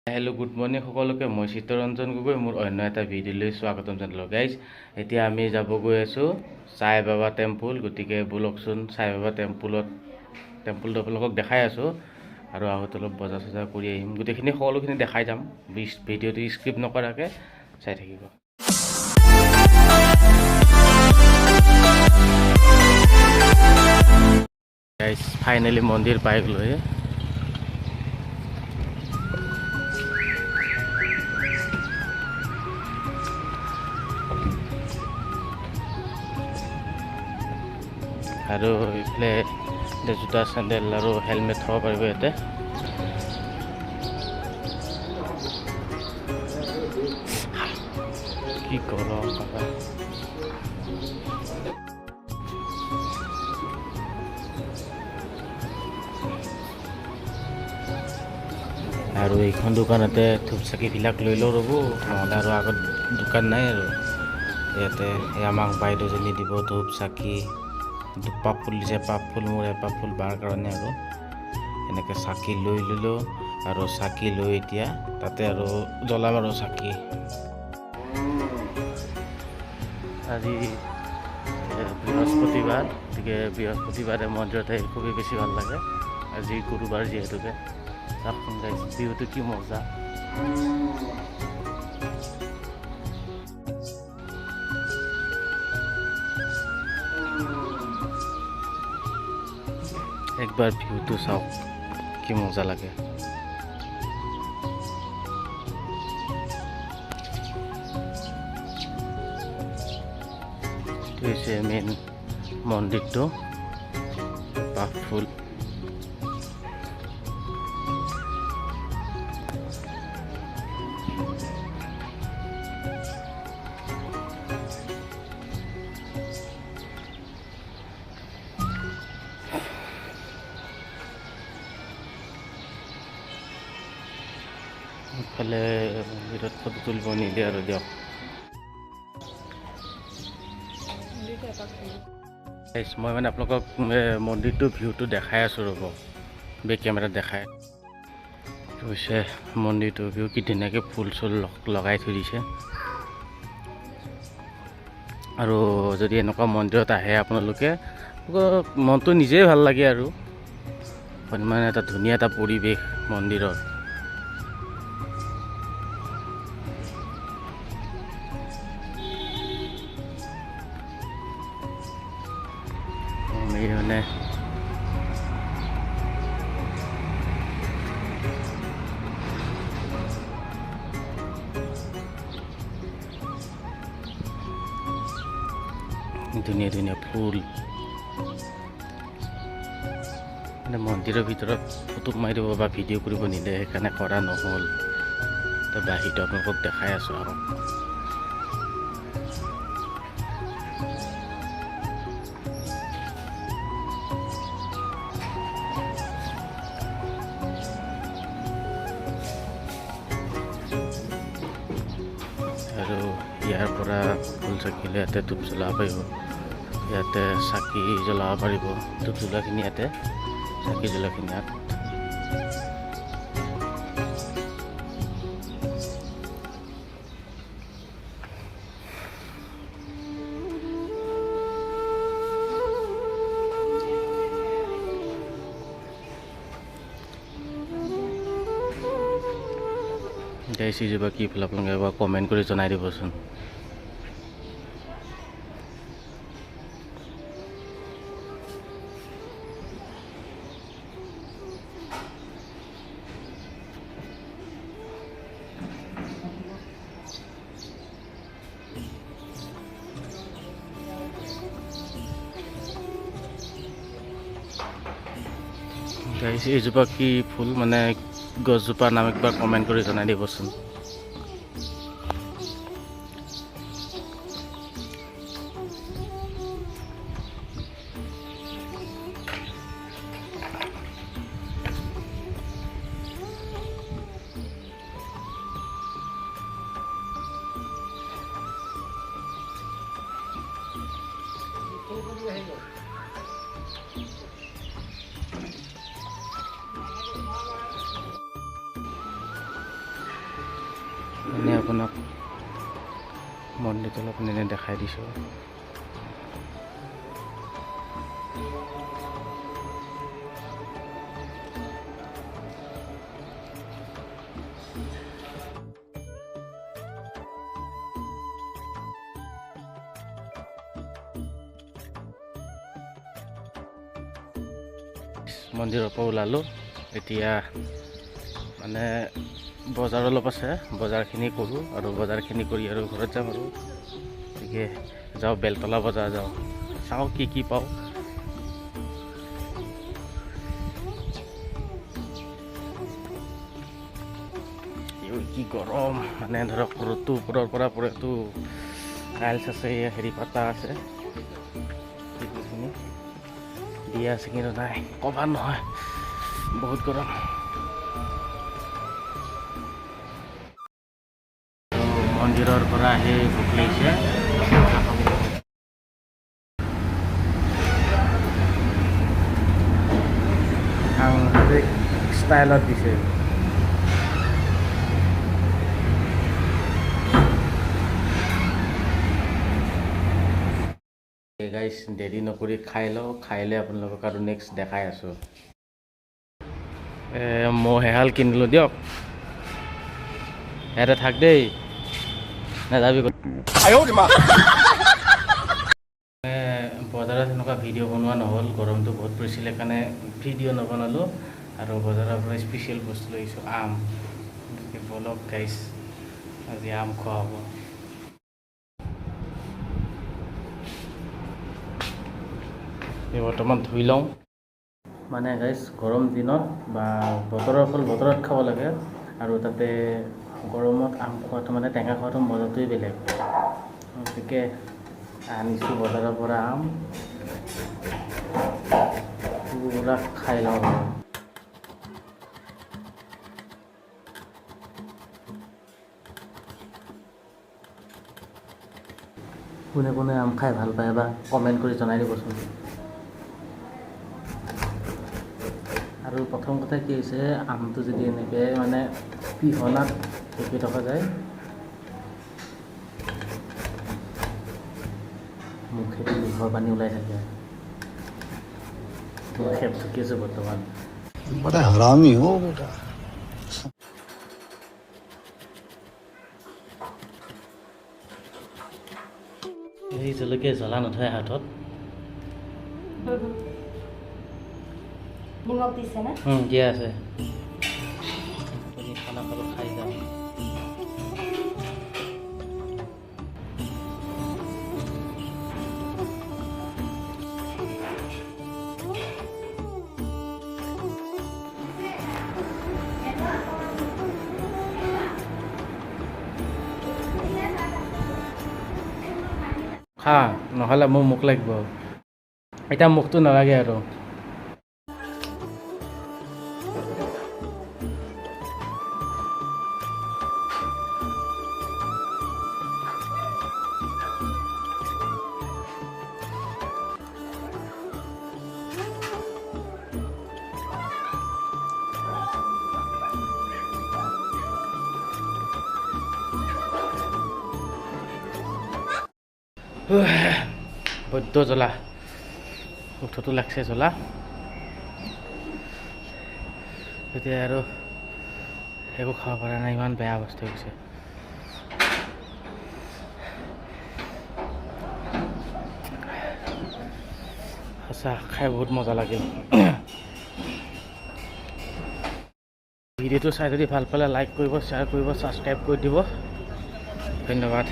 Hello' good morning সকলোকে। মই চিত্তৰঞ্জন গগৈ, মোৰ অন্য এটা ভিডিঅ'লৈ স্বাগতম জনালোঁ। গাইজ, এতিয়া আমি যাব গৈ আছোঁ সাই বাবা টেম্পুল। গতিকে ব'লকচোন সাই বাবা টেম্পুলটো আপোনালোকক দেখাই আছোঁ আৰু আহোঁতে অলপ বজাৰ চজাৰ কৰি আহিম। গোটেইখিনি সকলোখিনি দেখাই যাম, ভিডিঅ'টো স্কিপ নকৰাকৈ চাই থাকিব। গাইজ, ফাইনেলি মন্দিৰ পাই গ'লোঁ। আৰু এইফালে জোতা চেণ্ডেল আৰু হেলমেট থ'ব পাৰিব ইয়াতে। কি গৰম পাবা। আৰু এইখন দোকানতে ধূপ চাকিবিলাক লৈ লওঁ ৰ'ব, নহ'লে আৰু আগত দোকান নাই আৰু। ইয়াতে আমাক বাইদেউজনী দিব ধূপ চাকি, পাপ ফুল দিছে, পাপ ফুল মোৰ এপাপ ফুল বাৰ কাৰণে আৰু এনেকৈ চাকি লৈ ল'লোঁ। আৰু চাকি লৈ এতিয়া তাতে আৰু জ্বলাম আৰু চাকি। আজি বৃহস্পতিবাৰ, গতিকে বৃহস্পতিবাৰে মন্দিৰত আহি খুবেই বেছি ভাল লাগে। আজি গুৰুবাৰ যিহেতুকে চাওকচোন গাইজ, বিহুটো কি মজা। একবাৰ ভিউটো চাওক, কি মজা লাগে। এইটো হৈছে মেইন মন্দিৰটো, পাপ ফুল। ইফালে মন্দিৰত ফটো তুলিব নিদিয়ে আৰু দিয়ক। মই মানে আপোনালোকক মন্দিৰটো ভিউটো দেখাই আছোঁ ৰ'ব, বেক কেমেৰাত দেখাই। হৈছে মন্দিৰটো ভিউ, কি ধুনীয়াকৈ ফুল চুল লগাই থৈ দিছে। আৰু যদি এনেকুৱা মন্দিৰত আহে আপোনালোকে, মনটো নিজেই ভাল লাগে আৰু মানে এটা ধুনীয়া এটা পৰিৱেশ মন্দিৰৰ। মানে ধুনীয়া ধুনীয়া ফুল, মানে মন্দিৰৰ ভিতৰত ফটো মাৰিব বা ভিডিঅ' কৰিব নিদিয়ে, সেইকাৰণে কৰা নহ'ল। তো বাহিৰটো আপোনালোকক দেখাই আছোঁ আৰু। আৰু ইয়াৰ পৰা ফুল চাকিলে ইয়াতে ধূপ জ্বলাব পাৰিব, ইয়াতে চাকি জ্বলাব পাৰিব। ধূপ জ্বলাখিনি ইয়াতে, চাকি জ্বলাখিনি ইয়াত। গাইজ, এইজোপা কি ফুল আপোনালোকে এবাৰ কমেণ্ট কৰি জনাই দিবচোন। গাইজ, এইজোপা কি ফুল, মানে গছজোপাৰ নাম একবাৰ কমেণ্ট কৰি জনাই দিবচোন। এনে আপোনাক মন্দিৰটো অলপ এনে দেখাই দিছোঁ। মন্দিৰৰ পৰা ওলালোঁ, এতিয়া মানে বজাৰ অলপ আছে, বজাৰখিনি কৰোঁ আৰু বজাৰখিনি কৰি আৰু ঘৰত যাম আৰু। গতিকে যাওঁ, বেলতলা বজাৰ যাওঁ, চাওঁ কি পাওঁ। কি গৰম, মানে ধৰক ৰ'দটো ওপৰৰ পৰা পৰেতো, টাইলছ আছে, হেৰি পাতা আছে, দিয়া আছে, কিন্তু নাই, ক'বা নহয়, বহুত গৰম। মন্দিৰৰ পৰা আহি ভোক লাগিছে, সাংঘাতিক ষ্টাইলত দিছে। গাইজ দেৰি নকৰি খাই লওঁ, খাই লৈ আপোনালোকক আৰু নেক্সট দেখাই আছোঁ। মহ এহাল কিনিলোঁ দিয়ক, ইয়াতে থাক দেই, নাযাবি। বজাৰত এনেকুৱা ভিডিঅ' বনোৱা নহ'ল, গৰমটো বহুত পৰিছিল, সেইকাৰণে ভিডিঅ' নবনালোঁ। আৰু বজাৰৰ পৰা স্পেচিয়েল বস্তু লৈ আহিছোঁ, আম। বলক গাইজ, আজি আম খোৱা হ'ব। বৰ্তমান ধুই লওঁ, মানে গাইজ গৰম দিনত বা বতৰৰ ফল বতৰত খাব লাগে, আৰু তাতে গৰমত আম খোৱাটো মানে টেঙা খোৱাটো মজাটোৱেই বেলেগ। গতিকে আনিছোঁ বজাৰৰ পৰা আম, পুৰা খাই লওঁ। কোনে কোনে আম খাই ভাল পায় বা কমেণ্ট কৰি জনাই দিবচোন। আৰু প্ৰথম কথা কি হৈছে, আমটো যদি এনেকৈ মানে পিহনাত ঢুকি থকা যায়, মুখেদি মুখৰ পানী ওলাই থাকে। মুখে ঢুকি আছোঁ বৰ্তমান। बड़ा हरामी हो बेटा। এই জলকীয়া জ্বলা নথয় হাতত। নিমখ দিছে না? দিয়া আছে। তুমি খানা খাব খাই যাওঁ। খা, নহ'লে মোৰ মুখ লাগিব। এতিয়া মুখটো নালাগে আৰু। বৈদ্য জ্বলা, উঠতো লাগছে জ্বলা। এতিয়া আৰু একো খাব পৰা নাই, ইমান বেয়া অৱস্থা হৈছে। সঁচা খাই বহুত মজা লাগিল। ভিডিঅ'টো চাই যদি ভাল পালে লাইক কৰিব, শ্বেয়াৰ কৰিব, ছাবস্ক্ৰাইব কৰি দিব। ধন্যবাদ।